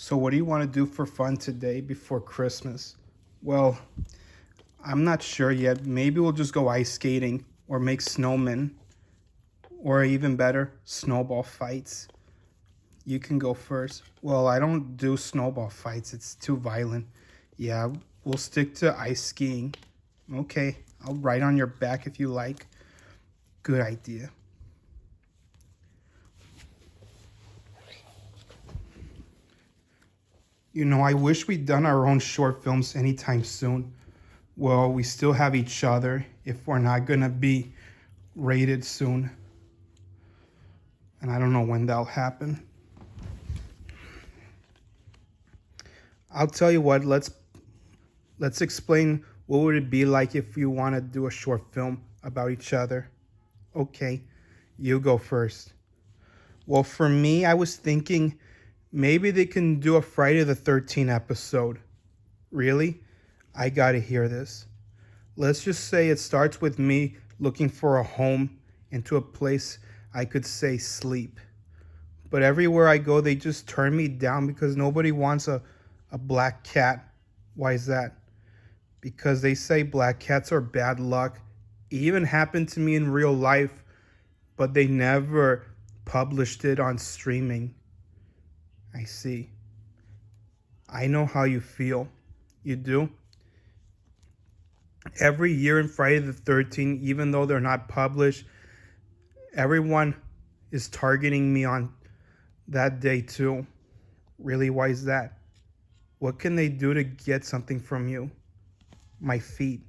So, what do you want to do for fun today before Christmas? Well, I'm not sure yet. Maybe we'll just go ice skating or make snowmen or even better, snowball fights. You can go first. Well, I don't do snowball fights, it's too violent. Yeah, we'll stick to ice skiing. Okay, I'll ride on your back if you like. Good idea. I wish we'd done our own short films anytime soon. Well, we still have each other if we're not gonna be rated soon. And I don't know when that'll happen. I'll tell you what, let's explain what would it be like if you want to do a short film about each other. Okay, you go first. Well, for me, I was thinking maybe they can do a Friday the 13th episode. Really? I gotta hear this. Let's just say it starts with me looking for a home into a place I could say sleep. But everywhere I go, they just turn me down because nobody wants a black cat. Why is that? Because they say black cats are bad luck. It even happened to me in real life, but they never published it on streaming. I see. I know how you feel. You do? Every year in Friday the 13th, even though they're not published, everyone is targeting me on that day too. Really, why is that? What can they do to get something from you? My feet.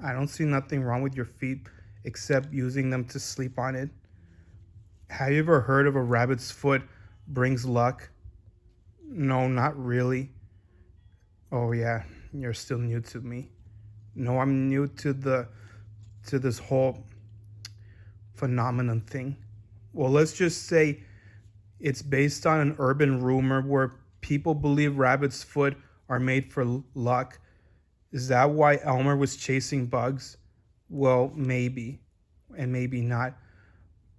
I don't see nothing wrong with your feet except using them to sleep on it. Have you ever heard of a rabbit's foot brings luck? No, not really. Oh yeah, you're still new to me. No, I'm new to this whole phenomenon thing. Well, let's just say it's based on an urban rumor where people believe rabbit's foot are made for luck. Is that why Elmer was chasing bugs? Well, maybe, and maybe not.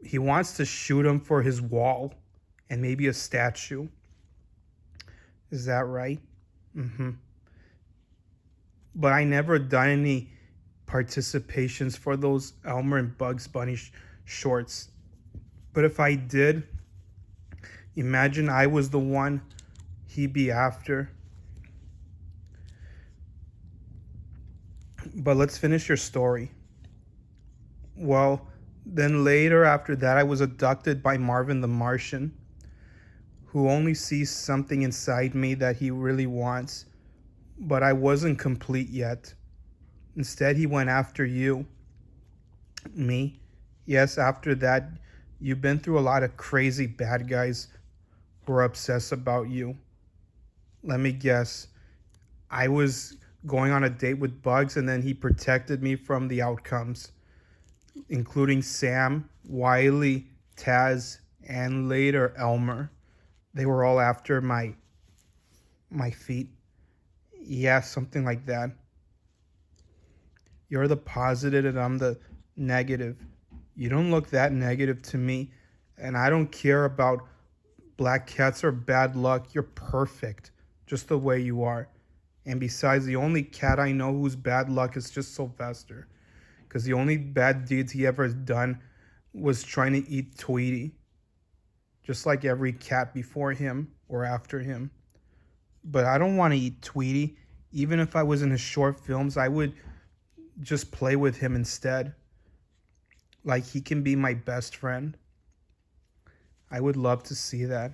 He wants to shoot him for his wall and maybe a statue. Is that right? Mm-hmm. But I never done any participations for those Elmer and Bugs Bunny shorts. But if I did, imagine I was the one he'd be after. But let's finish your story. Well, then later after that, I was abducted by Marvin the Martian, who only sees something inside me that he really wants. But I wasn't complete yet. Instead, he went after you. Me? Yes, after that, you've been through a lot of crazy bad guys who are obsessed about you. Let me guess. I was going on a date with Bugs, and then he protected me from the outcomes, including Sam, Wiley, Taz, and later Elmer. They were all after my feet. Yeah, something like that. You're the positive and I'm the negative. You don't look that negative to me, and I don't care about black cats or bad luck. You're perfect, just the way you are. And besides, the only cat I know who's bad luck is just Sylvester, because the only bad deeds he ever done was trying to eat Tweety, just like every cat before him or after him. But I don't want to eat Tweety. Even if I was in his short films, I would just play with him instead. Like he can be my best friend. I would love to see that.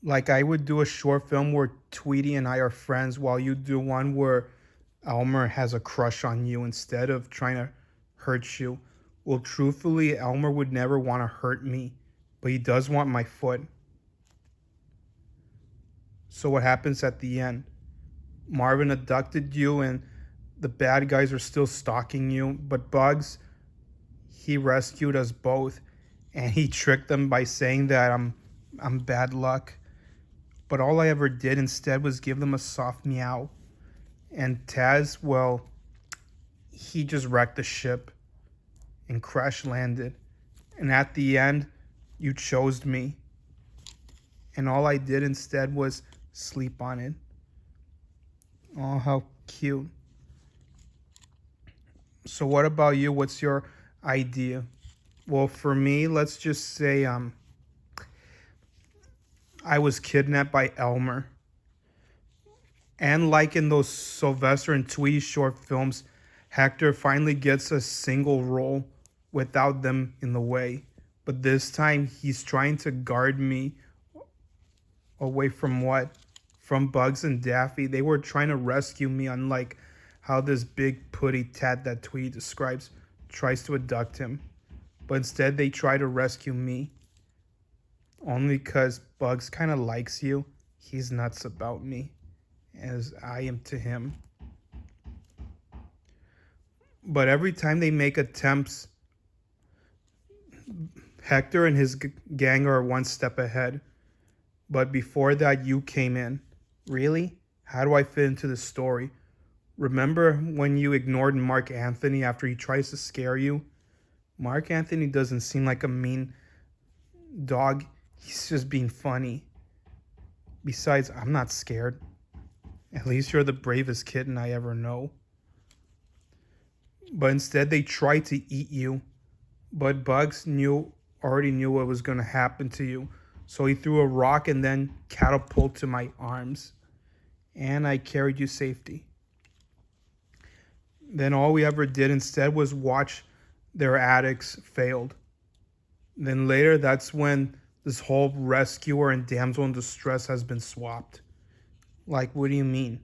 Like I would do a short film where Tweety and I are friends while you do one where Elmer has a crush on you instead of trying to hurt you. Well, truthfully, Elmer would never want to hurt me, but he does want my foot. So what happens at the end? Marvin abducted you and the bad guys are still stalking you, but Bugs, he rescued us both and he tricked them by saying that I'm bad luck. But all I ever did instead was give them a soft meow. And Taz, well, he just wrecked the ship and crash landed. And at the end, You chose me. And all I did instead was sleep on it. Oh, how cute. So what about you? What's your idea? Well, for me, let's just say I was kidnapped by Elmer. And like in those Sylvester and Tweety short films, Hector finally gets a single role without them in the way. But this time he's trying to guard me away from what? From Bugs and Daffy. They were trying to rescue me, unlike how this big putty tat that Tweety describes tries to abduct him. But instead they try to rescue me. Only because Bugs kind of likes you. He's nuts about me, as I am to him. But every time they make attempts, Hector and his gang are one step ahead. But before that, you came in. Really? How do I fit into the story? Remember when you ignored Mark Anthony after he tries to scare you? Mark Anthony doesn't seem like a mean dog. He's just being funny. Besides, I'm not scared. At least you're the bravest kitten I ever know. But instead they tried to eat you. But Bugs already knew what was going to happen to you. So he threw a rock and then catapulted to my arms. And I carried you safely. Then all we ever did instead was watch their addicts failed. Then later, that's when this whole rescuer and damsel in distress has been swapped. Like, what do you mean?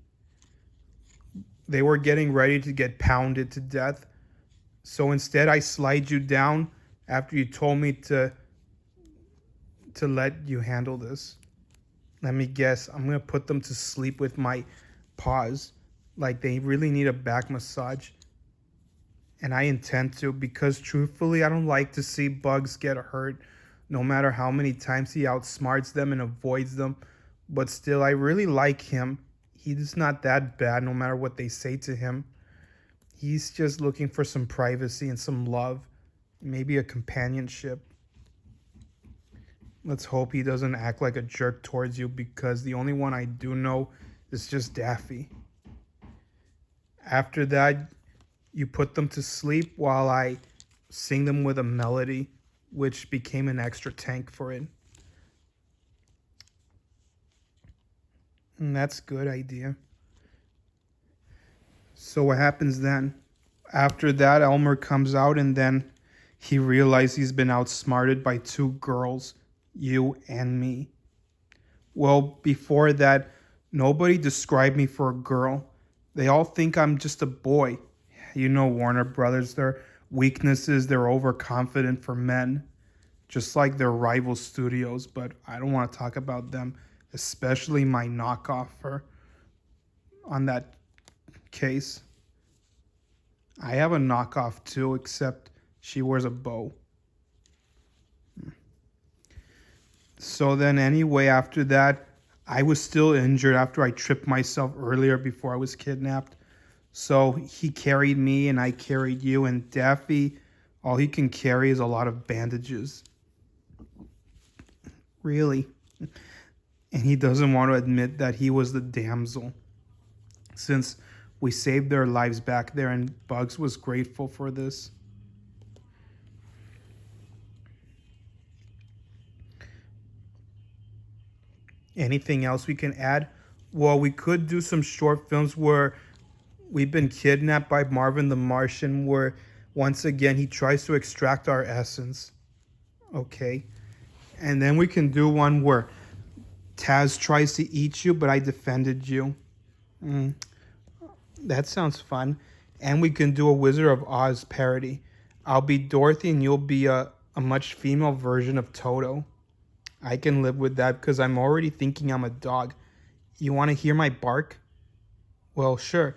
They were getting ready to get pounded to death. So instead, I slide you down after you told me to let you handle this. Let me guess, I'm going to put them to sleep with my paws. Like they really need a back massage. And I intend to, because truthfully, I don't like to see Bugs get hurt, no matter how many times he outsmarts them and avoids them. But still, I really like him. He's not that bad, no matter what they say to him. He's just looking for some privacy and some love, maybe a companionship. Let's hope he doesn't act like a jerk towards you, because the only one I do know is just Daffy. After that, you put them to sleep while I sing them with a melody, which became an extra tank for it. And that's a good idea. So what happens then? After that, Elmer comes out and then he realizes he's been outsmarted by two girls, you and me. Well, before that, nobody described me for a girl. They all think I'm just a boy. You know Warner Brothers, their weaknesses, they're overconfident for men, just like their rival studios, but I don't want to talk about them, especially my knockoff on that case. I have a knockoff too, except she wears a bow. So then anyway, after that, I was still injured after I tripped myself earlier before I was kidnapped. So he carried me and I carried you, and Daffy, all he can carry is a lot of bandages. Really? And he doesn't want to admit that he was the damsel, since we saved their lives back there, and Bugs was grateful for this. Anything else we can add? Well, we could do some short films where we've been kidnapped by Marvin the Martian, where once again he tries to extract our essence. Okay. And then we can do one where Taz tries to eat you, but I defended you. That sounds fun. And we can do a Wizard of Oz parody. I'll be Dorothy and you'll be a much female version of Toto. I can live with that because I'm already thinking I'm a dog. You want to hear my bark? Well, sure.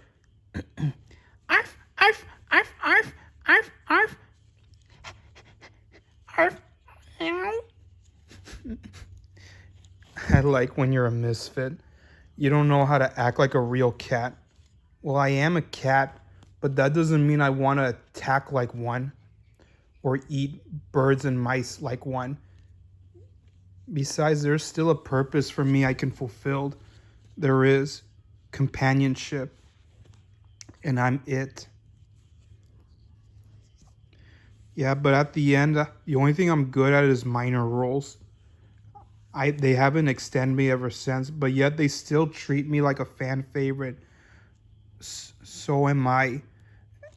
Arf, arf, arf, arf, arf, arf. Arf. I like when you're a misfit. You don't know how to act like a real cat. Well, I am a cat, but that doesn't mean I want to attack like one or eat birds and mice like one. Besides, there's still a purpose for me I can fulfill. There is companionship, and I'm it. Yeah, but at the end, the only thing I'm good at is minor roles. They haven't extended me ever since, but yet they still treat me like a fan favorite. So am I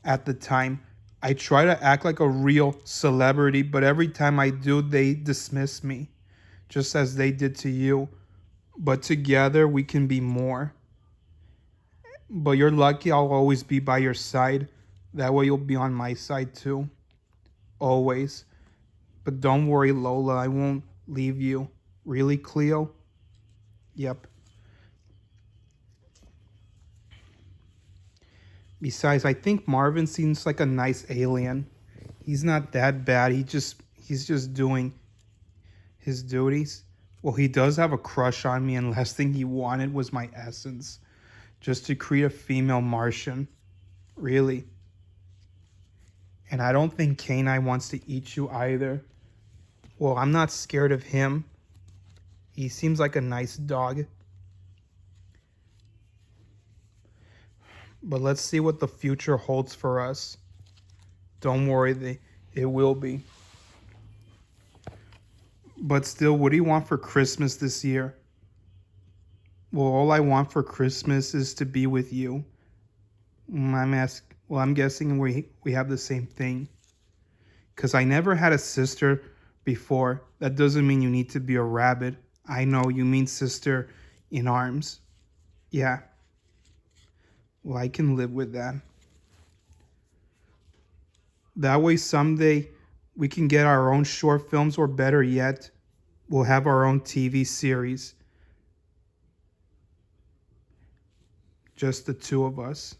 at the time. I try to act like a real celebrity, but every time I do, they dismiss me, just as they did to you. But together, we can be more. But you're lucky I'll always be by your side. That way, you'll be on my side too. Always. But don't worry, Lola, I won't leave you. Really, Cleo? Yep. Besides, I think Marvin seems like a nice alien. He's not that bad. He's just doing his duties. Well, he does have a crush on me, and last thing he wanted was my essence. Just to create a female Martian. Really. And I don't think K9 wants to eat you either. Well, I'm not scared of him. He seems like a nice dog. But let's see what the future holds for us. Don't worry, it will be. But still, what do you want for Christmas this year? Well, all I want for Christmas is to be with you. I'm guessing we have the same thing. Because I never had a sister before. That doesn't mean you need to be a rabbit. I know you mean sister in arms. Yeah. Well, I can live with that. That way someday we can get our own short films, or better yet, we'll have our own TV series. Just the two of us.